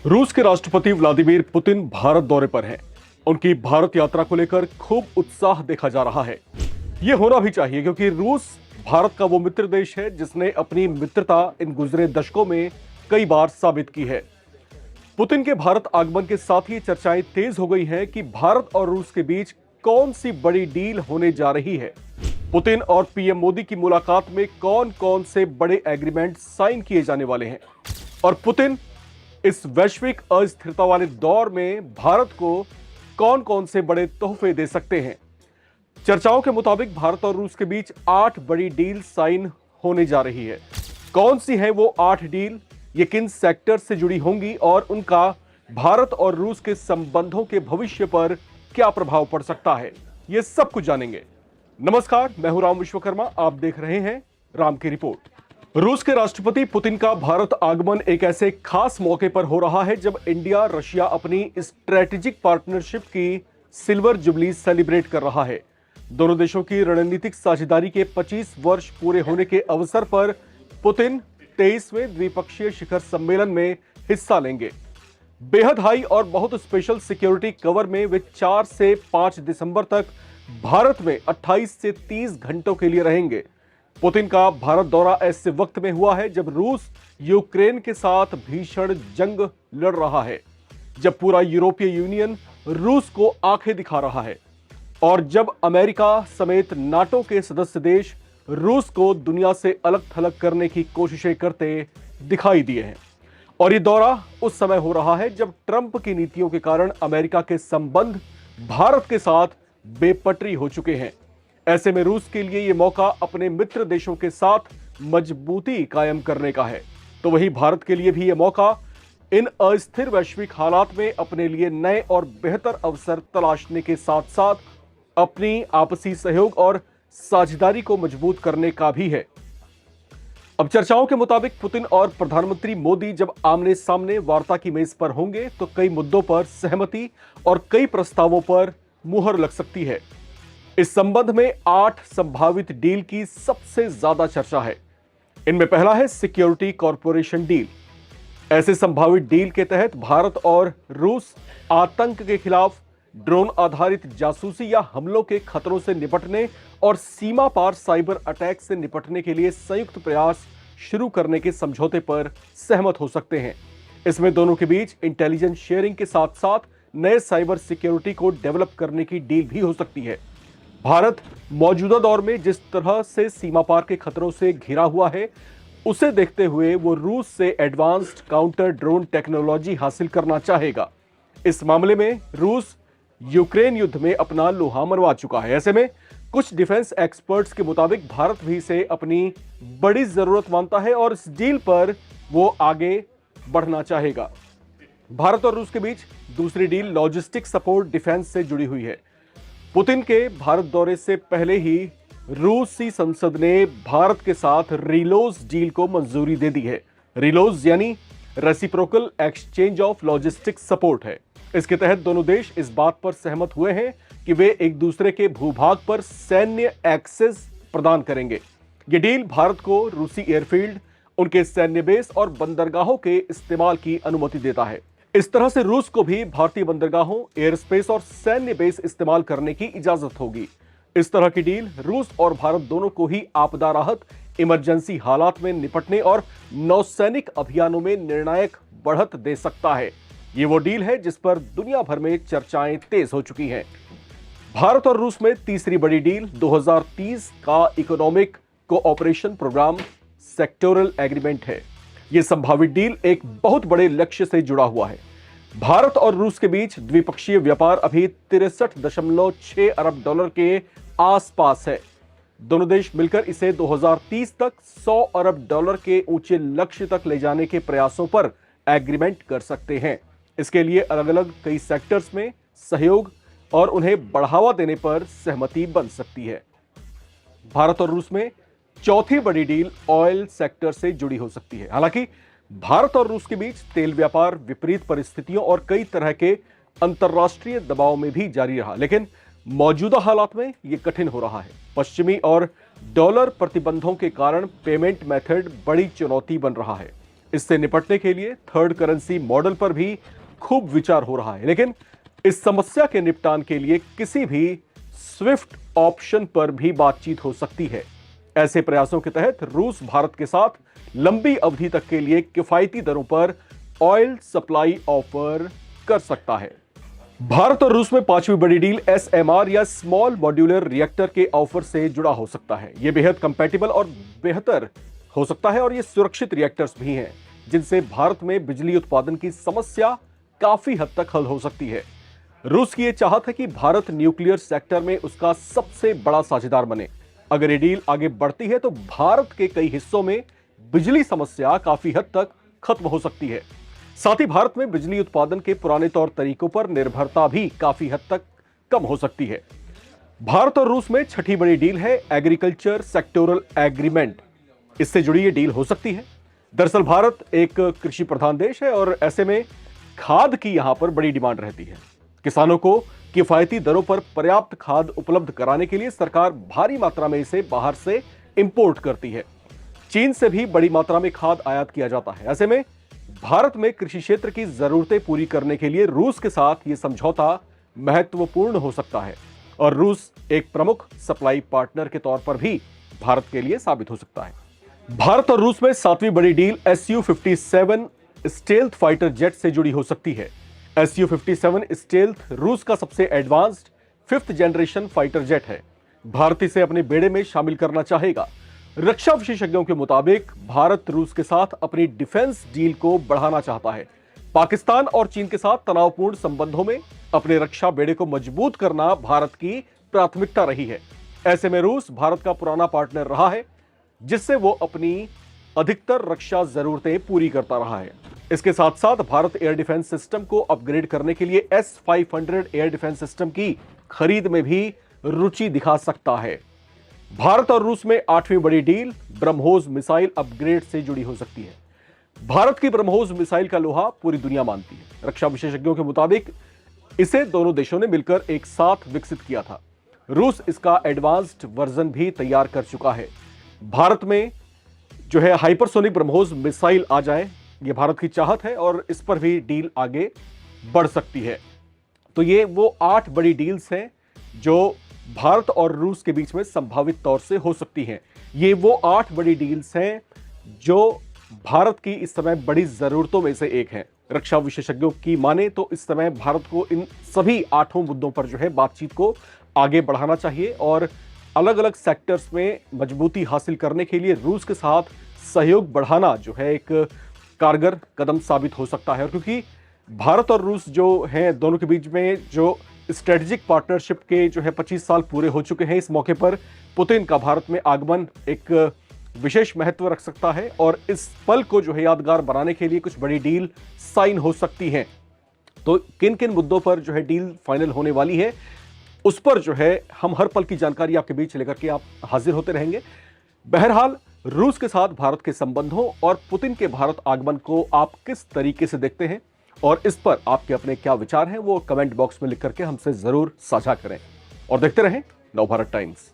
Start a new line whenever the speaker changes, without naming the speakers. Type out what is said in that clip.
रूस के राष्ट्रपति व्लादिमीर पुतिन भारत दौरे पर हैं। उनकी भारत यात्रा को लेकर खूब उत्साह देखा जा रहा है। यह होना भी चाहिए क्योंकि रूस भारत का वो मित्र देश है जिसने अपनी मित्रता इन गुजरे दशकों में कई बार साबित की है। पुतिन के भारत आगमन के साथ ही चर्चाएं तेज हो गई हैं कि भारत और रूस के बीच कौन सी बड़ी डील होने जा रही है। पुतिन और पीएम मोदी की मुलाकात में कौन कौन से बड़े एग्रीमेंट साइन किए जाने वाले हैं और पुतिन इस वैश्विक अस्थिरता वाले दौर में भारत को कौन कौन से बड़े तोहफे दे सकते हैं। चर्चाओं के मुताबिक भारत और रूस के बीच 8 बड़ी डील साइन होने जा रही है। कौन सी है वो 8 डील, ये किन सेक्टर से जुड़ी होंगी और उनका भारत और रूस के संबंधों के भविष्य पर क्या प्रभाव पड़ सकता है, ये सब कुछ जानेंगे। नमस्कार, मैं हूं राम विश्वकर्मा, आप देख रहे हैं राम की रिपोर्ट। रूस के राष्ट्रपति पुतिन का भारत आगमन एक ऐसे खास मौके पर हो रहा है जब इंडिया रशिया अपनी स्ट्रेटेजिक पार्टनरशिप की सिल्वर जुबली सेलिब्रेट कर रहा है। दोनों देशों की रणनीतिक साझेदारी के 25 वर्ष पूरे होने के अवसर पर पुतिन 23वें द्विपक्षीय शिखर सम्मेलन में हिस्सा लेंगे। बेहद हाई और बहुत स्पेशल सिक्योरिटी कवर में वे 4 से 5 दिसंबर तक भारत में 28 से 30 घंटों के लिए रहेंगे। पुतिन का भारत दौरा ऐसे वक्त में हुआ है जब रूस यूक्रेन के साथ भीषण जंग लड़ रहा है, जब पूरा यूरोपीय यूनियन रूस को आंखें दिखा रहा है और जब अमेरिका समेत नाटो के सदस्य देश रूस को दुनिया से अलग थलग करने की कोशिशें करते दिखाई दिए हैं। और ये दौरा उस समय हो रहा है जब ट्रंप की नीतियों के कारण अमेरिका के संबंध भारत के साथ बेपटरी हो चुके हैं। ऐसे में रूस के लिए यह मौका अपने मित्र देशों के साथ मजबूती कायम करने का है, तो वहीं भारत के लिए भी यह मौका इन अस्थिर वैश्विक हालात में अपने लिए नए और बेहतर अवसर तलाशने के साथ साथ अपनी आपसी सहयोग और साझेदारी को मजबूत करने का भी है। अब चर्चाओं के मुताबिक पुतिन और प्रधानमंत्री मोदी जब आमने सामने वार्ता की मेज पर होंगे तो कई मुद्दों पर सहमति और कई प्रस्तावों पर मुहर लग सकती है। इस संबंध में 8 संभावित डील की सबसे ज्यादा चर्चा है। इनमें पहला है सिक्योरिटी कॉरपोरेशन डील। ऐसे संभावित डील के तहत भारत और रूस आतंक के खिलाफ ड्रोन आधारित जासूसी या हमलों के खतरों से निपटने और सीमा पार साइबर अटैक से निपटने के लिए संयुक्त प्रयास शुरू करने के समझौते पर सहमत हो सकते हैं। इसमें दोनों के बीच इंटेलिजेंस शेयरिंग के साथ साथ नए साइबर सिक्योरिटी को डेवलप करने की डील भी हो सकती है। भारत मौजूदा दौर में जिस तरह से सीमा पार के खतरों से घिरा हुआ है, उसे देखते हुए वो रूस से एडवांस्ड काउंटर ड्रोन टेक्नोलॉजी हासिल करना चाहेगा। इस मामले में रूस यूक्रेन युद्ध में अपना लोहा मनवा चुका है। ऐसे में कुछ डिफेंस एक्सपर्ट्स के मुताबिक भारत भी इसे अपनी बड़ी जरूरत मानता है और इस डील पर वो आगे बढ़ना चाहेगा। भारत और रूस के बीच दूसरी डील लॉजिस्टिक सपोर्ट डिफेंस से जुड़ी हुई है। पुतिन के भारत दौरे से पहले ही रूसी संसद ने भारत के साथ रिलोज डील को मंजूरी दे दी है। रिलोज यानी reciprocal exchange of logistic support है। इसके तहत दोनों देश इस बात पर सहमत हुए हैं कि वे एक दूसरे के भूभाग पर सैन्य एक्सेस प्रदान करेंगे। यह डील भारत को रूसी एयरफील्ड, उनके सैन्य बेस और बंदरगाहों के इस्तेमाल की अनुमति देता है। इस तरह से रूस को भी भारतीय बंदरगाहों, एयर स्पेस और सैन्य बेस इस्तेमाल करने की इजाजत होगी। इस तरह की डील रूस और भारत दोनों को ही आपदा राहत, इमरजेंसी हालात में निपटने और नौसैनिक अभियानों में निर्णायक बढ़त दे सकता है। ये वो डील है जिस पर दुनिया भर में चर्चाएं तेज हो चुकी हैं। भारत और रूस में तीसरी बड़ी डील 2030 का economic cooperation programme sectoral agreement है। यह संभावित डील एक बहुत बड़े लक्ष्य से जुड़ा हुआ है। भारत और रूस के बीच द्विपक्षीय व्यापार अभी 63.6 अरब डॉलर के आसपास है। दोनों देश मिलकर इसे 2030 तक 100 अरब डॉलर के ऊंचे लक्ष्य तक ले जाने के प्रयासों पर एग्रीमेंट कर सकते हैं। इसके लिए अलग अलग कई सेक्टर्स में सहयोग और उन्हें बढ़ावा देने पर सहमति बन सकती है। भारत और रूस में चौथी बड़ी डील ऑयल सेक्टर से जुड़ी हो सकती है। हालांकि भारत और रूस के बीच तेल व्यापार विपरीत परिस्थितियों और कई तरह के अंतर्राष्ट्रीय दबाव में भी जारी रहा, लेकिन मौजूदा हालात में यह कठिन हो रहा है। पश्चिमी और डॉलर प्रतिबंधों के कारण पेमेंट मेथड बड़ी चुनौती बन रहा है। इससे निपटने के लिए थर्ड करेंसी मॉडल पर भी खूब विचार हो रहा है, लेकिन इस समस्या के निपटान के लिए किसी भी स्विफ्ट ऑप्शन पर भी बातचीत हो सकती है। ऐसे प्रयासों के तहत रूस भारत के साथ लंबी अवधि तक के लिए किफायती दरों पर ऑयल सप्लाई ऑफर कर सकता है। भारत और रूस में पांचवी बड़ी डील SMR या स्मॉल मॉड्यूलर रिएक्टर के ऑफर से जुड़ा हो सकता है। यह बेहद कंपैटिबल और बेहतर हो सकता है और ये सुरक्षित रिएक्टर्स भी हैं, जिनसे भारत में बिजली उत्पादन की समस्या काफी हद तक हल हो सकती है। रूस की यह चाहत है कि भारत न्यूक्लियर सेक्टर में उसका सबसे बड़ा साझेदार बने। अगर ये डील आगे बढ़ती है तो भारत के कई हिस्सों में बिजली समस्या काफी हद तक खत्म हो सकती है। साथ ही भारत में बिजली उत्पादन के पुराने तौर तरीकों पर निर्भरता भी काफी हद तक कम हो सकती है। भारत और रूस में छठी बड़ी डील है एग्रीकल्चर सेक्टोरल एग्रीमेंट। इससे जुड़ी ये डील हो सकती है। दरअसल भारत एक कृषि प्रधान देश है और ऐसे में खाद की यहां पर बड़ी डिमांड रहती है। किसानों को किफायती दरों पर पर्याप्त खाद उपलब्ध कराने के लिए सरकार भारी मात्रा में इसे बाहर से इंपोर्ट करती है। चीन से भी बड़ी मात्रा में खाद आयात किया जाता है। ऐसे में भारत में कृषि क्षेत्र की जरूरतें पूरी करने के लिए रूस के साथ यह समझौता महत्वपूर्ण हो सकता है और रूस एक प्रमुख सप्लाई पार्टनर के तौर पर भी भारत के लिए साबित हो सकता है। भारत और रूस में सातवीं बड़ी deal Su-57 stealth fighter jet से जुड़ी हो सकती है। Su-57 स्टेल्थ रूस का सबसे advanced 5th generation fighter jet है। भारत इसे अपने बेड़े में शामिल करना चाहेगा। रक्षा विशेषज्ञों के मुताबिक भारत रूस के साथ अपनी डिफेंस डील को बढ़ाना चाहता है। पाकिस्तान और चीन के साथ तनावपूर्ण संबंधों में अपने रक्षा बेड़े को मजबूत करना भारत की प्राथमिकता रही है। ऐसे में रूस भारत का पुराना पार्टनर रहा है, जिससे वो अपनी अधिकतर रक्षा जरूरतें पूरी करता रहा है। इसके साथ साथ भारत एयर डिफेंस सिस्टम को अपग्रेड करने के लिए S-500 एयर डिफेंस सिस्टम की खरीद में भी रुचि दिखा सकता है। भारत और रूस में आठवीं बड़ी डील ब्रह्मोस मिसाइल अपग्रेड से जुड़ी हो सकती है। भारत की ब्रह्मोस मिसाइल का लोहा पूरी दुनिया मानती है। रक्षा विशेषज्ञों के मुताबिक इसे दोनों देशों ने मिलकर एक साथ विकसित किया था। रूस इसका एडवांस्ड वर्जन भी तैयार कर चुका है। भारत में जो है हाइपरसोनिक ब्रह्मोस मिसाइल आ जाए, यह भारत की चाहत है और इस पर भी डील आगे बढ़ सकती है। तो ये वो 8 बड़ी डील्स हैं जो भारत और रूस के बीच में संभावित तौर से हो सकती हैं। ये वो 8 बड़ी डील्स हैं जो भारत की इस समय बड़ी जरूरतों में से एक है। रक्षा विशेषज्ञों की माने तो इस समय भारत को इन सभी 8 मुद्दों पर जो है बातचीत को आगे बढ़ाना चाहिए और अलग अलग सेक्टर्स में मजबूती हासिल करने के लिए रूस के साथ सहयोग बढ़ाना जो है एक कारगर कदम साबित हो सकता है। क्योंकि भारत और रूस जो हैं दोनों के बीच में जो स्ट्रेटेजिक पार्टनरशिप के जो है 25 साल पूरे हो चुके हैं। इस मौके पर पुतिन का भारत में आगमन एक विशेष महत्व रख सकता है और इस पल को जो है यादगार बनाने के लिए कुछ बड़ी डील साइन हो सकती हैं। तो किन किन मुद्दों पर जो है डील फाइनल होने वाली है, उस पर जो है हम हर पल की जानकारी आपके बीच लेकर के आप हाजिर होते रहेंगे। बहरहाल रूस के साथ भारत के संबंधों और पुतिन के भारत आगमन को आप किस तरीके से देखते हैं और इस पर आपके अपने क्या विचार हैं वो कमेंट बॉक्स में लिख करके हमसे जरूर साझा करें और देखते रहें नवभारत टाइम्स।